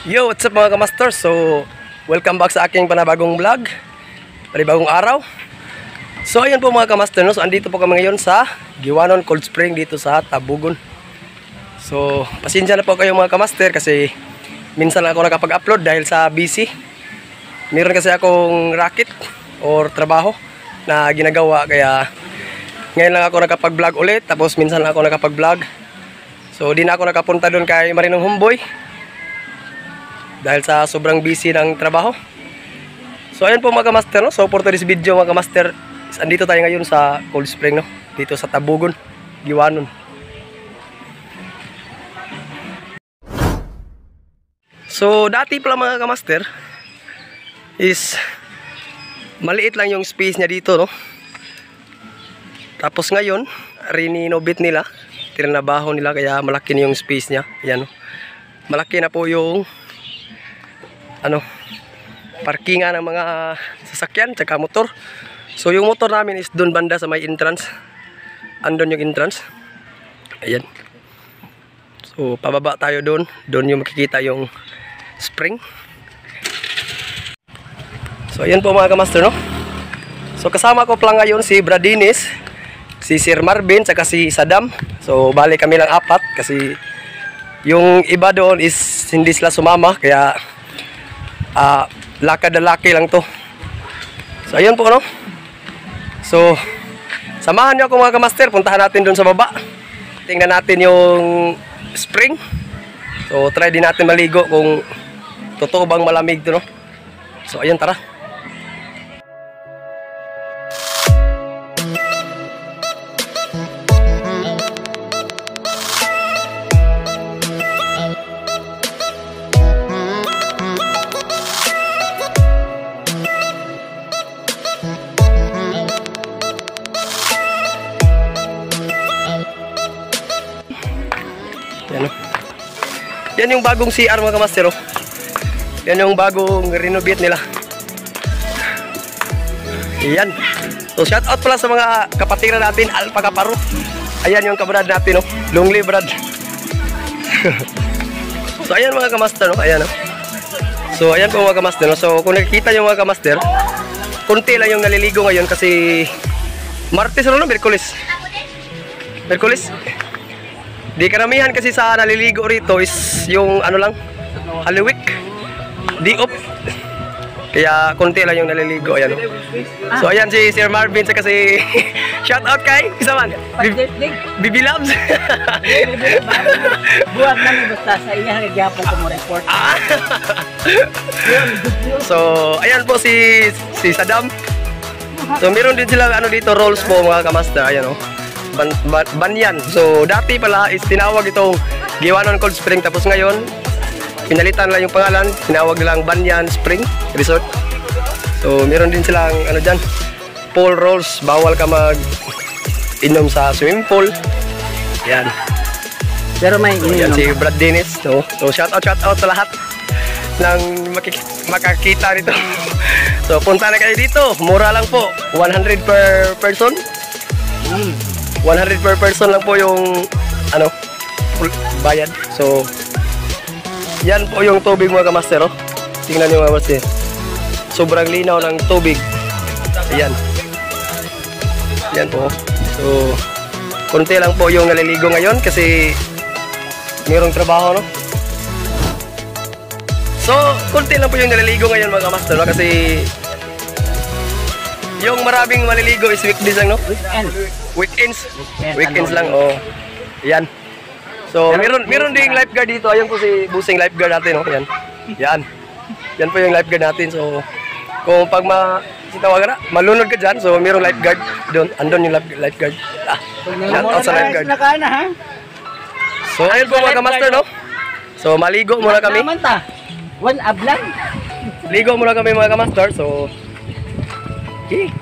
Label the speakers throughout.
Speaker 1: Yo, what's up mga kamaster? So, welcome back sa aking panibagong vlog, panibagong araw. So, ayun po mga kamaster, no? So, andito po kami ngayon sa Giwanon Cold Spring dito sa Tabugon. So, pasensya na po kayo mga kamaster kasi minsan lang ako nakapag-upload dahil sa busy. Meron kasi akong racket or trabaho na ginagawa kaya ngayon lang ako nakapag-vlog ulit, tapos minsan lang ako nakapag-vlog. So, di na ako nakapunta doon kay Marinong Homeboy dahil sa sobrang busy ng trabaho. So ayan po mga kamaster, no? So for today's video mga kamaster, andito tayo ngayon sa Cold Spring, no? Dito sa Tabugon, Giwanon. So dati pala mga kamaster is maliit lang yung space niya dito, no? Tapos ngayon rininobit nila, tinabaho nila kaya malaki na yung space niya. Ayan, no? Malaki na po yung parkingan ng mga sasakyan tsaka motor. So yung motor namin is doon banda sa may entrance. Andun yung entrance. Ayan. So pababa tayo doon. Doon yung makikita yung spring. So ayan po mga kamaster, no? So kasama ko pala ngayon si Brad Dennis, si Sir Marvin tsaka si Saddam. So bali kami lang apat kasi yung iba doon is hindi sila sumama kaya lakad na laki lang to. So ayun po, no? So samahan nyo ako mga kamaster, puntahan natin dun sa baba, tingnan natin yung spring. So try din natin maligo kung totoo bang malamig to, no? So ayun, tara. Yan yung bagong CR mga kamaster, oh. Yan yung bagong renovate nila. Yan. So shout out pala sa mga kapatiran natin, Alpaca Paro. Ayan yung kabrad natin, oh. Lonely Brad. So ayan mga kamaster, oh. Ayan, oh. So ayan po mga kamaster, oh. So kung nakikita yung mga kamaster, konti lang yung naliligo ngayon kasi Martes ano, Merkulis. Merkulis. Di karamihan kasi sa naliligo rito is yung lang, Holy Week, di off. Kaya konti lang yung naliligo, ayan. So ayan si Sir Marvin sa kasi shout out kay isa man. Bibi Labs.
Speaker 2: Buwag na ni basta sa iya nagyapon ko mo report.
Speaker 1: So ayan po si Saddam. So meron din sila dito rolls po mga kamaster, ayan, oh. Banyan. So dati pala is tinawag itong Giwanon Cold Spring, tapos ngayon pinalitan lang yung pangalan, tinawag lang Banyan Spring Resort. So meron din silang dyan, pool rolls, bawal ka mag inom sa swimming pool. Yan.
Speaker 2: Pero may
Speaker 1: yan si Brad Dennis, no? So shout out sa lahat ng makakita nito. So punta na kayo dito, mura lang po, 100 per person. 100 per person lang po yung bayad. So yan po yung tubig mga kamaster, oh. Tingnan nyo mga kamaster, sobrang linaw ng tubig. Ayan. Yan po. So konti lang po yung naliligo ngayon kasi mayroong trabaho, no? So konti lang po yung naliligo ngayon mga kamaster, no? Kasi yung maraming maliligo is weekdays lang, no? Weekends lang, oh. Yan. So meron ding lifeguard dito. Ayun po si Busing lifeguard natin, oh. Yan. Yan po yung lifeguard natin. So kung pag sitawagan na, malunod ka dyan, so merong lifeguard doon. Andun yung lifeguard. Shout out sa lifeguard. So ayun po mga kamaster, no? So maligo muna kami. Ligo muna kami mga kamaster. So okay.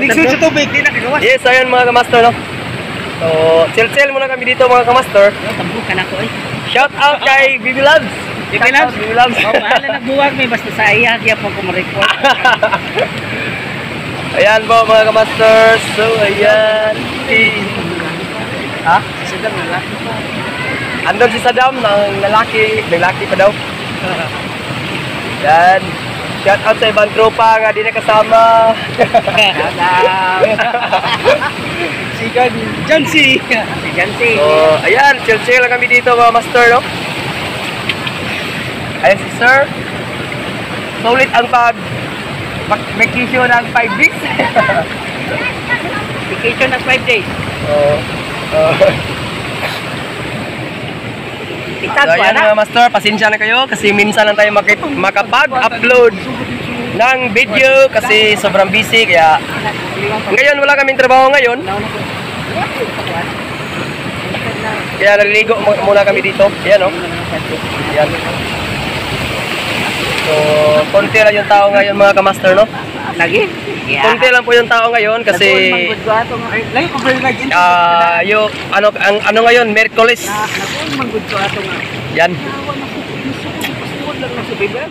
Speaker 2: Tingsun sa tubig, di na kagawas.
Speaker 1: Yes, ayun mga kamaster, no? So, chill-chill muna kami dito mga kamaster.
Speaker 2: Tambukan ako eh.
Speaker 1: Shout out kay Bibi Labs.
Speaker 2: Bibi Labs?
Speaker 1: Bibi Labs.
Speaker 2: Oh, bahala nagbuwag may basta sa iya gyapon ko mo-report.
Speaker 1: Ayan po mga kamasters. So, ayan. Ha?
Speaker 2: Sadam na lang.
Speaker 1: Andun si Saddam ng lalaki. Lalaki pa daw. Yan. Shout out sa ibang tropa nga di na kasama.
Speaker 2: Si Jancy. Si Jancy.
Speaker 1: So, ayan. Chill-chill lang kami dito mga master, no? Ayan si Sir. Sulit ang vacation ng 5 weeks.
Speaker 2: Vacation ng 5 days.
Speaker 1: So ayan mga master, pasensya na kayo kasi minsan lang tayo makapag-upload ng video kasi sobrang busy kaya ngayon wala kaming trabaho ngayon kaya naliligo muna kami dito. Ayan o. Ayan. So konti lang yung tao ngayon mga kamaster, no?
Speaker 2: Lagi? Yeah.
Speaker 1: Konti lang po yung tao ngayon kasi
Speaker 2: lagi ko very like
Speaker 1: yung ano ngayon, Merkulis.
Speaker 2: Nakuha manggod ko ato nga.
Speaker 1: Yan.
Speaker 2: Pasuod lang na sa bibe.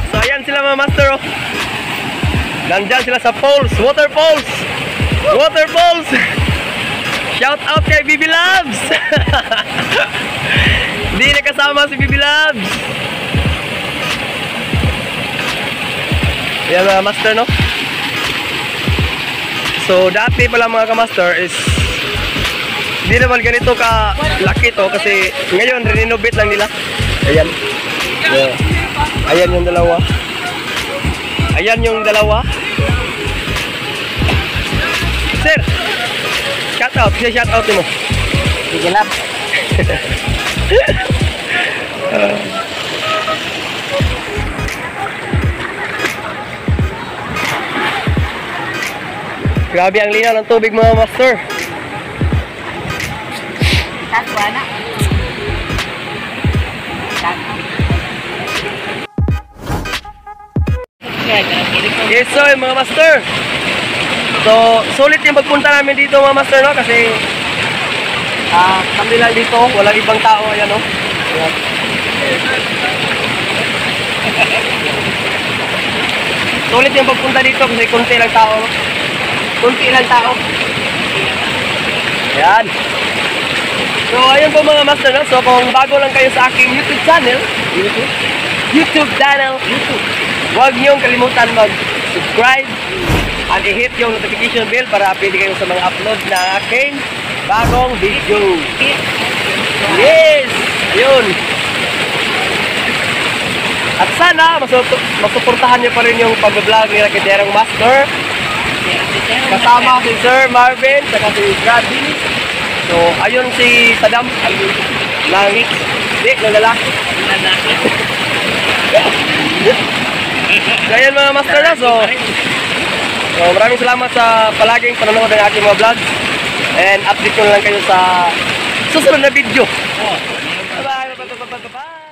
Speaker 1: So ayan sila mga master, oh. Nandyan sila sa falls, waterfalls. Waterfalls. Shout out kay Bibi Labs. Hindi na kasama si Bibi Labs. Ayan mga master, no? So dati pala mga kamaster is hindi naman ganito ka laki to kasi ngayon renovate lang nila. Ayan. Yeah. Ayan yung dalawa. Ayan yung dalawa. Sir, shout out. Sige, shout out mo.
Speaker 2: Sige lang.
Speaker 1: Grabe ang linaw ng tubig mga master.
Speaker 2: Tatwa na.
Speaker 1: Yes, so mga master. So, sulit yung pagpunta namin dito mga master, no? Kasi kami lang dito, walang ibang tao, ayan, no? Ayan. Sulit yung pagpunta dito kasi konti lang tao, no? Konti lang tao. Ayan. So, ayun po mga master, no? So, kung bago lang kayo sa aking YouTube channel, huwag niyong kalimutan mag-subscribe at i-hit yung notification bell para update kayo sa mga upload na aking bagong video. Yes! Ayun! At sana masuportahan niyo pa rin yung pag-vlog ni Raketerong Master kasama si Sir Marvin at si Bradley. So, ayun si Saddam ng lalaki. So, ayan mga master na. So, maraming salamat sa palaging panonood ng aking mga vlogs. And update ko na lang kayo sa susunod na video. Bye-bye!